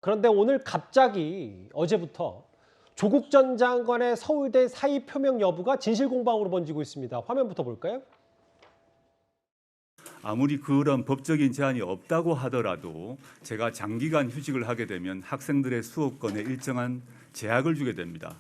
그런데 오늘 갑자기 어제부터 조국 전 장관의 서울대 사의 표명 여부가 진실공방으로 번지고 있습니다. 화면부터 볼까요? 아무리 그런 법적인 제한이 없다고 하더라도 제가 장기간 휴직을 하게 되면 학생들의 수업권에 일정한 제약을 주게 됩니다.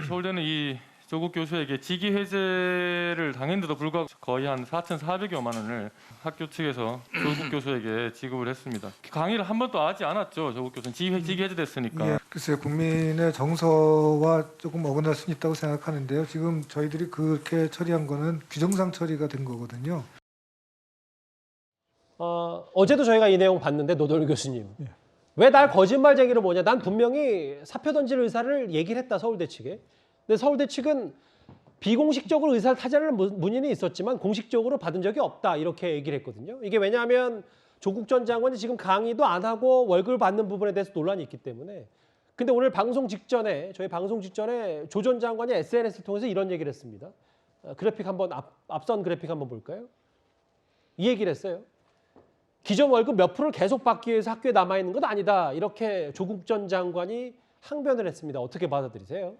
서울대는 이 조국 교수에게 직위 해제를 당했는데도 불구하고 거의 한 4,400여만 원을 학교 측에서 조국 교수에게 지급을 했습니다. 강의를 한 번도 하지 않았죠. 조국 교수는 직위 해제됐으니까. 예, 글쎄요. 국민의 정서와 조금 어긋날 수는 있다고 생각하는데요. 지금 저희들이 그렇게 처리한 거는 규정상 처리가 된 거거든요. 어제도 저희가 이 내용 봤는데 노도일 교수님. 왜 날 거짓말쟁이로 보냐. 난 분명히 사표 던질 의사를 얘기를 했다. 서울대 측에. 근데 서울대 측은 비공식적으로 의사를 타자는 문의는 있었지만 공식적으로 받은 적이 없다. 이렇게 얘기를 했거든요. 이게 왜냐하면 조국 전 장관이 지금 강의도 안 하고 월급을 받는 부분에 대해서 논란이 있기 때문에. 근데 오늘 저희 방송 직전에 조 전 장관이 SNS를 통해서 이런 얘기를 했습니다. 그래픽 한번 앞선 그래픽 한번 볼까요? 이 얘기를 했어요. 기존 월급 몇 프로를 계속 받기 위해서 학교에 남아있는 건 아니다. 이렇게 조국 전 장관이 항변을 했습니다. 어떻게 받아들이세요?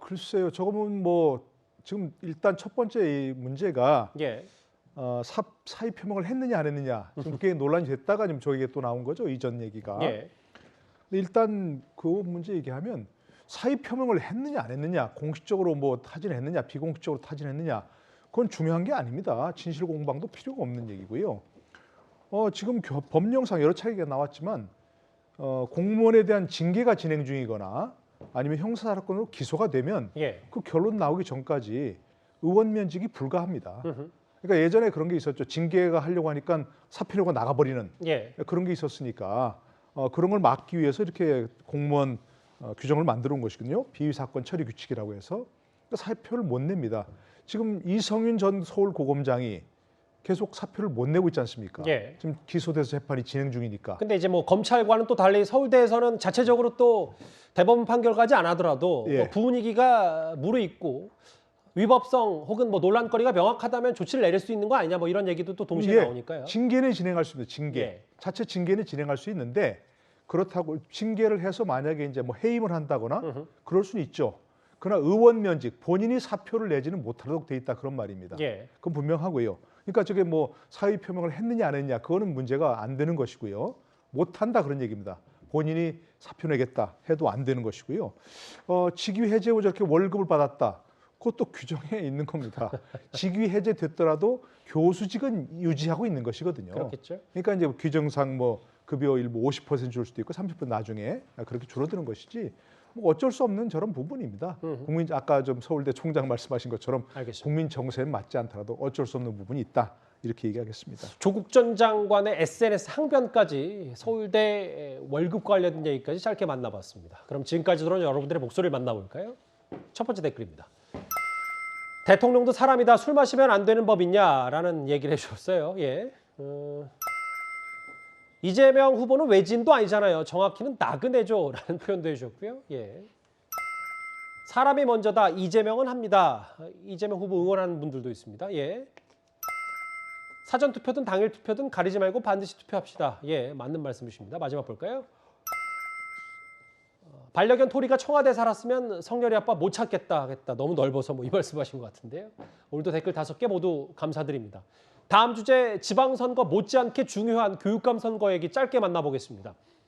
글쎄요. 저거는 뭐 지금 일단 첫 번째 이 문제가 예. 사의 표명을 했느냐 안 했느냐 지금 그게 논란이 됐다가 지금 저에게 또 나온 거죠. 이전 얘기가. 예. 근데 일단 그 문제 얘기하면 사의 표명을 했느냐 안 했느냐, 공식적으로 뭐 타진했느냐, 비공식적으로 타진했느냐, 그건 중요한 게 아닙니다. 진실 공방도 필요가 없는 얘기고요. 지금 법령상 여러 차이가 나왔지만 공무원에 대한 징계가 진행 중이거나 아니면 형사사건으로 기소가 되면 예. 그 결론 나오기 전까지 의원 면직이 불가합니다. 그러니까 예전에 그런 게 있었죠. 징계가 하려고 하니까 사표료가 나가버리는 예. 그런 게 있었으니까 그런 걸 막기 위해서 이렇게 공무원 규정을 만들어 온 것이거든요. 비위사건 처리 규칙이라고 해서 그러니까 사표를 못 냅니다. 지금 이성윤 전 서울고검장이 계속 사표를 못 내고 있지 않습니까? 예. 지금 기소돼서 재판이 진행 중이니까. 근데 이제 뭐 검찰과는 또 달리 서울대에서는 자체적으로 또 대법원 판결까지 안 하더라도 예. 뭐 부분이기가 무르익고 위법성 혹은 뭐 논란거리가 명확하다면 조치를 내릴 수 있는 거 아니냐 뭐 이런 얘기도 또 동시에 예, 나오니까요. 징계는 진행할 수 있습니다. 징계. 예. 자체 징계는 진행할 수 있는데 그렇다고 징계를 해서 만약에 이제 뭐 해임을 한다거나 그럴 수는 있죠. 그러나 의원 면직 본인이 사표를 내지는 못하도록 돼 있다 그런 말입니다. 예. 그건 분명하고요. 그러니까 저게 뭐 사의 표명을 했느냐 안 했느냐 그거는 문제가 안 되는 것이고요. 못한다 그런 얘기입니다. 본인이 사표 내겠다 해도 안 되는 것이고요. 직위 해제 후 저렇게 월급을 받았다. 그것도 규정에 있는 겁니다. 직위 해제됐더라도 교수직은 유지하고 있는 것이거든요. 그렇겠죠. 그러니까 이제 규정상 뭐 급여 일부 50% 줄 수도 있고 30% 나중에 그렇게 줄어드는 것이지 뭐 어쩔 수 없는 저런 부분입니다. 국민 아까 좀 서울대 총장 말씀하신 것처럼 알겠습니다. 국민 정서에 맞지 않더라도 어쩔 수 없는 부분이 있다 이렇게 얘기하겠습니다. 조국 전 장관의 SNS 항변까지 서울대 월급 관련 얘기까지 짧게 만나봤습니다. 그럼 지금까지 들어온 여러분들의 목소리를 만나볼까요? 첫 번째 댓글입니다. 대통령도 사람이다. 술 마시면 안 되는 법 있냐라는 얘기를 해주셨어요. 예. 이재명 후보는 외진도 아니잖아요. 정확히는 나그네죠라는 표현도 해주셨고요. 예. 사람이 먼저다. 이재명은 합니다. 이재명 후보 응원하는 분들도 있습니다. 예. 사전 투표든 당일 투표든 가리지 말고 반드시 투표합시다. 예, 맞는 말씀이십니다. 마지막 볼까요? 반려견 토리가 청와대 살았으면 성렬이 아빠 못 찾겠다 하겠다. 너무 넓어서 뭐 이 말씀하신 것 같은데요. 오늘도 댓글 5개 모두 감사드립니다. 다음 주제 지방선거 못지않게 중요한 교육감 선거 얘기 짧게 만나보겠습니다.